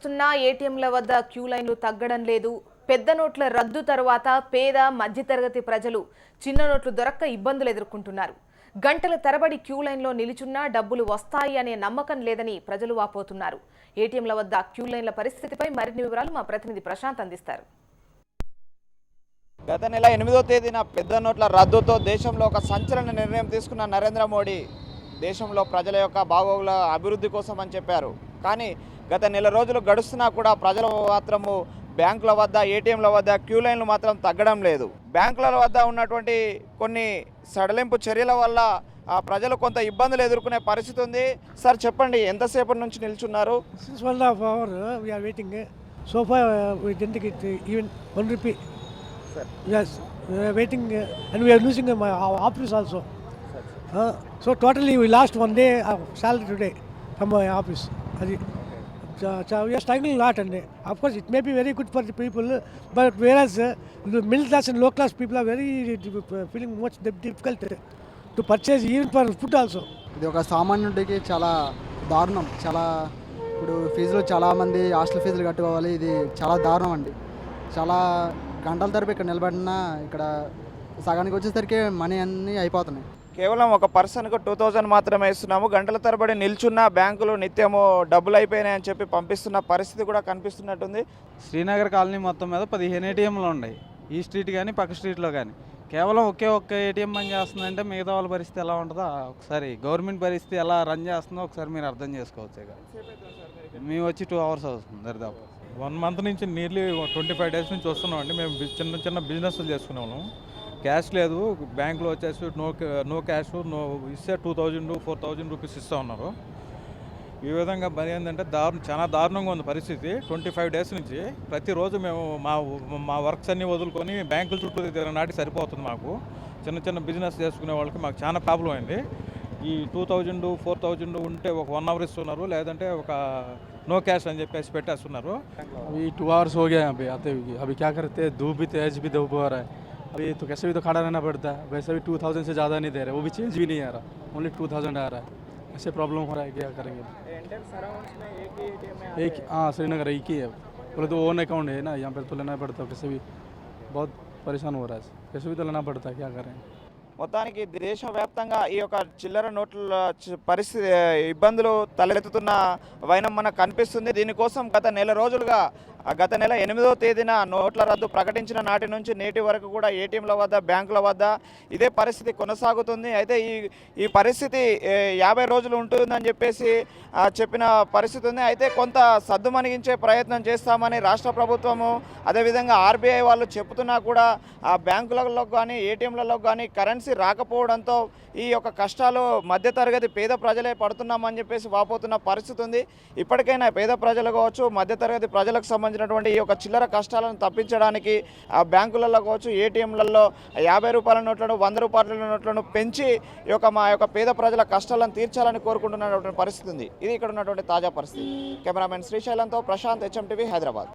గడుస్తున్నా ఏటీఎంల వద్ద క్యూ లైన్లు తగ్గడం లేదు. పెద్ద నోట్ల రద్దు తర్వాత పేద మధ్యతరగతి ప్రజలు చిన్న నోట్లు దొరక్క ఇబ్బందులు ఎదుర్కొంటున్నారు. గంటల తరబడి క్యూ లైన్లో నిలుచున్నా డబ్బులు వస్తాయి అనే నమ్మకం లేదని ప్రజలు వాపోతున్నారు. ఏటీఎంల వద్ద క్యూ లైన్ల పరిస్థితిపై మరిన్ని వివరాలు మా ప్రతినిధి ప్రశాంత్ అందిస్తారు. గత నెల 8వ తేదీన పెద్ద నోట్ల రద్దుతో దేశంలో ఒక సంచలన నిర్ణయం తీసుకున్న నరేంద్ర మోడీ దేశంలో ప్రజల యొక్క బాగోగుల అభివృద్ధి కోసం అని చెప్పారు. కానీ గత నెల రోజులు గడుస్తున్నా కూడా ప్రజలు మాత్రము బ్యాంకుల వద్ద ఏటీఎంల వద్ద క్యూ లైన్లు మాత్రం తగ్గడం లేదు. బ్యాంకుల వద్ద ఉన్నటువంటి కొన్ని సడలింపు చర్యల వల్ల ప్రజలు కొంత ఇబ్బందులు ఎదుర్కొనే పరిస్థితి ఉంది. సార్ చెప్పండి, ఎంతసేపటి నుంచి నిల్చున్నారు? Since 1.5 hours we are waiting. So far we didn't get even 1 rupee. Sir. Yes, we are waiting and we are losing our office also. So totally we lost 1 day of salary today from my office. So we are struggling a lot, and of course it may be very good for the people, but whereas the middle class and low class people are very feeling much difficult to purchase even for food also. ఇది ఒక సామాన్యుడికి చాలా దారుణం. చాలా ఇప్పుడు ఫీజులు చాలామంది hostel ఫీజులు కట్టుకోవాలి. ఇది చాలా దారుణం అండి. చాలా గంటల తరపు ఇక్కడ నిలబడినా ఇక్కడ సగానికి వచ్చేసరికి మనీ అన్నీ అయిపోతున్నాయి. కేవలం ఒక పర్సన్కు 2000 మాత్రమే ఇస్తున్నాము. గంటల తరబడి నిల్చున్న బ్యాంకులు నిత్యము డబ్బులు అయిపోయినాయని చెప్పి పంపిస్తున్న పరిస్థితి కూడా కనిపిస్తున్నట్టుంది. శ్రీనగర్ కాలనీ మొత్తం మీద 15 ఏటీఎంలు ఉన్నాయి. ఈ స్ట్రీట్ కానీ పక్క స్ట్రీట్లో కానీ కేవలం ఒక్క ఏటీఎం పని చేస్తుందంటే మిగతా వాళ్ళ పరిస్థితి ఎలా ఉంటుందో ఒకసారి గవర్నమెంట్ పరిస్థితి ఎలా రన్ చేస్తుందో ఒకసారి మీరు అర్థం చేసుకోవచ్చు. మేము వచ్చి 2 hours అవుతుంది దరిదాపు. 1 month నుంచి నియర్లీ 25 days నుంచి వస్తున్నాం అండి. మేము చిన్న బిజినెస్లు చేసుకున్నాము. క్యాష్ లేదు, బ్యాంకులో వచ్చేసి నో క్యాష్, ఇస్తే 2000 4000 రూపీస్ ఇస్తూ ఉన్నారు. ఈ విధంగా మరి ఏంటంటే చాలా దారుణంగా ఉంది పరిస్థితి. 25 days నుంచి ప్రతిరోజు మేము మా వర్క్స్ అన్నీ వదులుకొని బ్యాంకుల చుట్టూ తిరిగిన నాటికి సరిపోతుంది. మాకు చిన్న బిజినెస్ చేసుకునే వాళ్ళకి మాకు చాలా ప్రాబ్లం అయింది. ఈ 2000 4000 ఉంటే ఒక 1 hour ఇస్తున్నారు, లేదంటే ఒక नो कैश అని చెప్పేసి పెట్టేస్తున్నారు. अभी 2 hours हो गया यहाँ पे आते हुए. अभी क्या करते हैं, धूप भी तेज भी धूप हो रहा है. अभी तो कैसे भी तो खड़ा रहना पड़ता है. वैसे भी 2000 से ज़्यादा नहीं दे रहे, वो भी चेंज भी नहीं आ रहा, ओनली 2000 आ रहा है. ऐसे प्रॉब्लम हो रहा है, क्या करेंगे. एक हाँ, श्रीनगर एक ही है. बोले तो ओन अकाउंट है ना, यहाँ पर तो लेना पड़ता है. कैसे भी बहुत परेशान हो रहा है, कैसे भी तो लेना पड़ता है, क्या करें. మొత్తానికి దేశవ్యాప్తంగా ఈ యొక్క చిల్లర నోట్ల పరిస్థితి ఇబ్బందులు తలెత్తుతున్న వైనం మనకు కనిపిస్తుంది. దీనికోసం గత నెల రోజులుగా గత నెల 8వ తేదీన నోట్ల రద్దు ప్రకటించిన నాటి నుంచి నేటి వరకు కూడా ఏటీఎంల వద్ద బ్యాంకుల వద్ద ఇదే పరిస్థితి కొనసాగుతుంది. అయితే ఈ పరిస్థితి 50 రోజులు ఉంటుందని చెప్పేసి చెప్పిన పరిస్థితి ఉంది. అయితే కొంత సద్దుమణిగించే ప్రయత్నం చేస్తామని రాష్ట్ర ప్రభుత్వము అదేవిధంగా ఆర్బీఐ వాళ్ళు చెబుతున్నా కూడా ఆ బ్యాంకులలో కానీ ఏటీఎంలలో కానీ కరెన్సీ రాకపోవడంతో ఈ యొక్క కష్టాలు మధ్యతరగతి పేద ప్రజలే పడుతున్నామని చెప్పేసి వాపోతున్న పరిస్థితి ఉంది. ఇప్పటికైనా పేద ప్రజలు కావచ్చు, మధ్యతరగతి ప్రజలకు సంబంధించినటువంటి ఈ యొక్క చిల్లర కష్టాలను తప్పించడానికి ఆ బ్యాంకులలో కావచ్చు, ఏటీఎంలలో 50 రూపాయల నోట్లను 100 రూపాయల నోట్లను పెంచి మా యొక్క పేద ప్రజల కష్టాలను తీర్చాలని కోరుకుంటున్నటువంటి పరిస్థితి ఉంది. ఇది ఇక్కడ ఉన్నటువంటి తాజా పరిస్థితి. కెమెరామెన్ శ్రీశైలంతో ప్రశాంత్, HM TV, హైదరాబాద్.